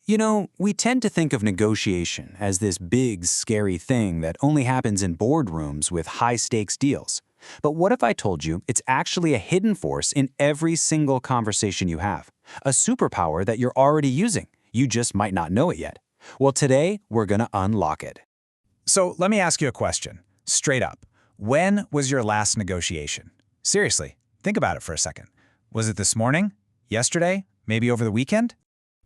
You know, we tend to think of negotiation as this big, scary thing that only happens in boardrooms with high-stakes deals. But what if I told you it's actually a hidden force in every single conversation you have? A superpower that you're already using. You just might not know it yet. Well, today, we're gonna unlock it. So let me ask you a question, straight up. When was your last negotiation? Seriously, think about it for a second. Was it this morning? Yesterday? Maybe over the weekend?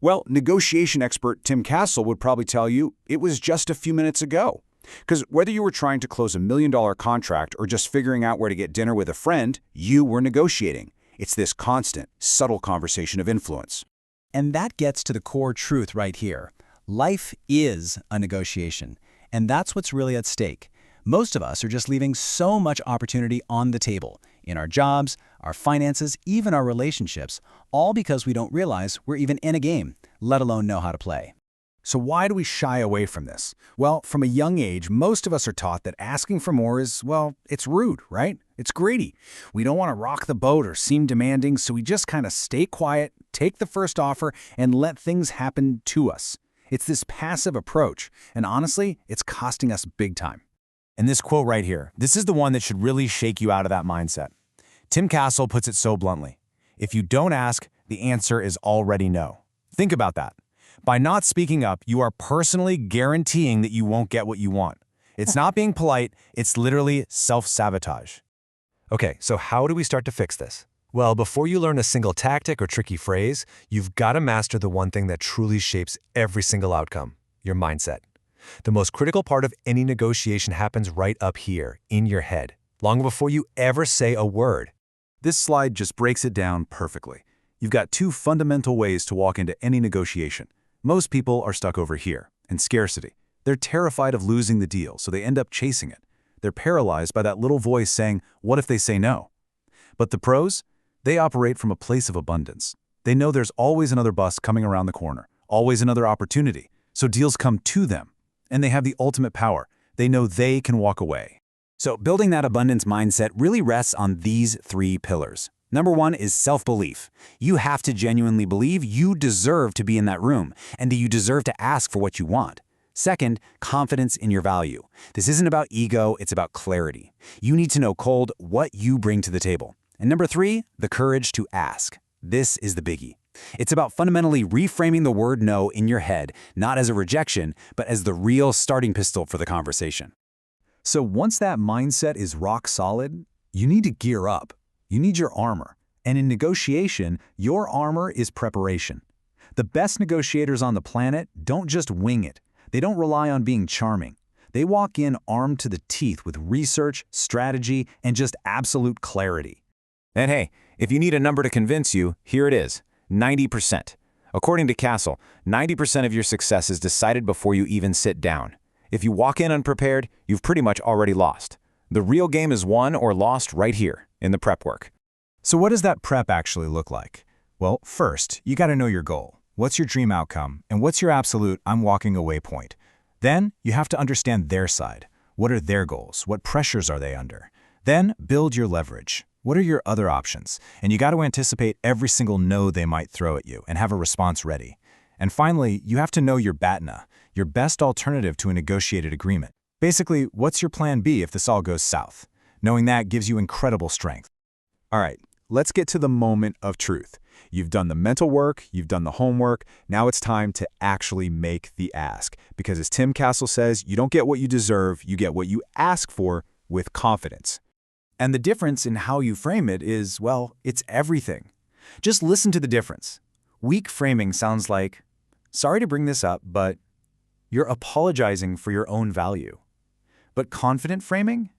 Well, negotiation expert Tim Castle would probably tell you it was just a few minutes ago. Because whether you were trying to close $1 million contract or just figuring out where to get dinner with a friend, you were negotiating. It's this constant, subtle conversation of influence. And that gets to the core truth right here. Life is a negotiation, and that's what's really at stake. Most of us are just leaving so much opportunity on the table, in our jobs, our finances, even our relationships, all because we don't realize we're even in a game, let alone know how to play. So why do we shy away from this? Well, from a young age, most of us are taught that asking for more is, well, it's rude, right? It's greedy. We don't want to rock the boat or seem demanding, so we just kind of stay quiet, take the first offer, and let things happen to us. It's this passive approach, and honestly, it's costing us big time. And this quote right here, this is the one that should really shake you out of that mindset. Tim Castle puts it so bluntly. If you don't ask, the answer is already no. Think about that. By not speaking up, you are personally guaranteeing that you won't get what you want. It's not being polite, it's literally self-sabotage. Okay, so how do we start to fix this? Well, before you learn a single tactic or tricky phrase, you've got to master the one thing that truly shapes every single outcome, your mindset. The most critical part of any negotiation happens right up here, in your head, long before you ever say a word. This slide just breaks it down perfectly. You've got two fundamental ways to walk into any negotiation. Most people are stuck over here, in scarcity. They're terrified of losing the deal, so they end up chasing it. They're paralyzed by that little voice saying, what if they say no? But the pros? They operate from a place of abundance. They know there's always another bus coming around the corner, always another opportunity, so deals come to them. And they have the ultimate power. They know they can walk away. So building that abundance mindset really rests on these three pillars. Number one is self-belief. You have to genuinely believe you deserve to be in that room and that you deserve to ask for what you want. Second, confidence in your value. This isn't about ego, it's about clarity. You need to know cold what you bring to the table. And number three, the courage to ask. This is the biggie. It's about fundamentally reframing the word no in your head, not as a rejection, but as the real starting pistol for the conversation. So once that mindset is rock solid, you need to gear up. You need your armor. And in negotiation, your armor is preparation. The best negotiators on the planet don't just wing it. They don't rely on being charming. They walk in armed to the teeth with research, strategy, and just absolute clarity. And hey, if you need a number to convince you, here it is, 90%. According to Castle, 90% of your success is decided before you even sit down. If you walk in unprepared, you've pretty much already lost. The real game is won or lost right here, in the prep work. So what does that prep actually look like? Well, first, you got to know your goal. What's your dream outcome? And what's your absolute I'm walking away point? Then, you have to understand their side. What are their goals? What pressures are they under? Then, build your leverage. What are your other options? And you got to anticipate every single no they might throw at you and have a response ready. And finally, you have to know your BATNA, your best alternative to a negotiated agreement. Basically, what's your plan B if this all goes south? Knowing that gives you incredible strength. All right, let's get to the moment of truth. You've done the mental work, you've done the homework, now it's time to actually make the ask. Because as Tim Castle says, you don't get what you deserve, you get what you ask for with confidence. And the difference in how you frame it is, well, it's everything. Just listen to the difference. Weak framing sounds like, sorry to bring this up, but you're apologizing for your own value. But confident framing?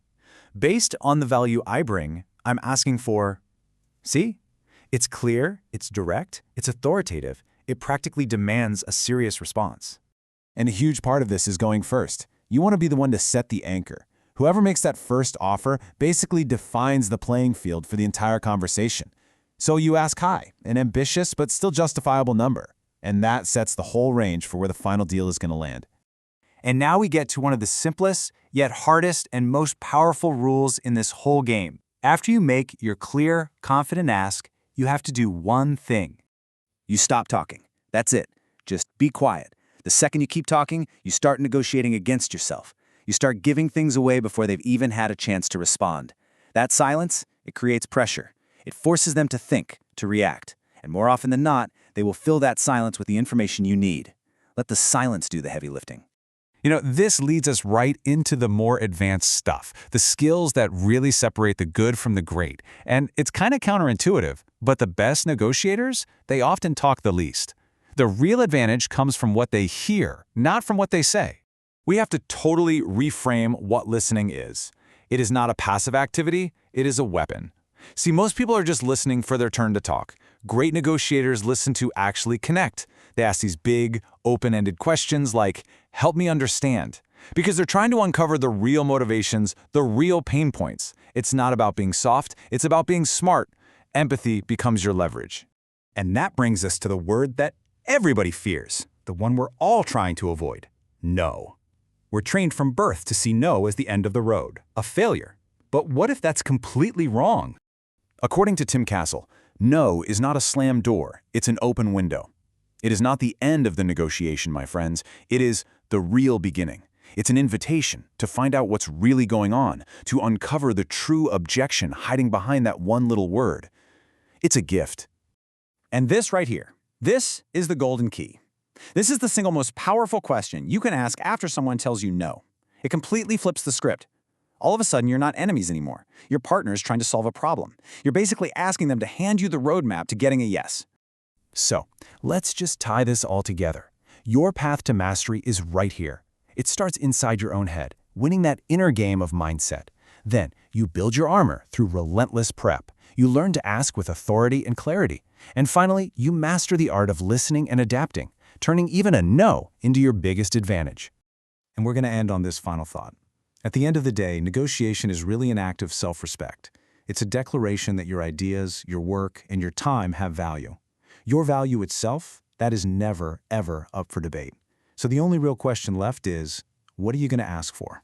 Based on the value I bring, I'm asking for, see? It's clear, it's direct, it's authoritative, it practically demands a serious response. And a huge part of this is going first. You want to be the one to set the anchor. Whoever makes that first offer basically defines the playing field for the entire conversation. So you ask high, an ambitious but still justifiable number, and that sets the whole range for where the final deal is going to land. And now we get to one of the simplest, yet hardest and most powerful rules in this whole game. After you make your clear, confident ask, you have to do one thing. You stop talking. That's it. Just be quiet. The second you keep talking, you start negotiating against yourself. You start giving things away before they've even had a chance to respond. That silence, it creates pressure. It forces them to think, to react. And more often than not, they will fill that silence with the information you need. Let the silence do the heavy lifting. This leads us right into the more advanced stuff, the skills that really separate the good from the great. And it's kind of counterintuitive, but the best negotiators, they often talk the least. The real advantage comes from what they hear, not from what they say. We have to totally reframe what listening is. It is not a passive activity, it is a weapon. See, most people are just listening for their turn to talk. Great negotiators listen to actually connect. They ask these big, open-ended questions like, help me understand. Because they're trying to uncover the real motivations, the real pain points. It's not about being soft, it's about being smart. Empathy becomes your leverage. And that brings us to the word that everybody fears, the one we're all trying to avoid: no. We're trained from birth to see no as the end of the road, a failure. But what if that's completely wrong? According to Tim Castle, no is not a slammed door, it's an open window. It is not the end of the negotiation, my friends. It is the real beginning. It's an invitation to find out what's really going on, to uncover the true objection hiding behind that one little word. It's a gift. And this right here, this is the golden key. This is the single most powerful question you can ask after someone tells you no. It completely flips the script. All of a sudden, you're not enemies anymore. Your partner is trying to solve a problem. You're basically asking them to hand you the roadmap to getting a yes. So, let's just tie this all together. Your path to mastery is right here. It starts inside your own head, winning that inner game of mindset. Then, you build your armor through relentless prep. You learn to ask with authority and clarity. And finally, you master the art of listening and adapting, turning even a no into your biggest advantage. And we're going to end on this final thought. At the end of the day, negotiation is really an act of self-respect. It's a declaration that your ideas, your work, and your time have value. Your value itself, that is never, ever up for debate. So the only real question left is, what are you going to ask for?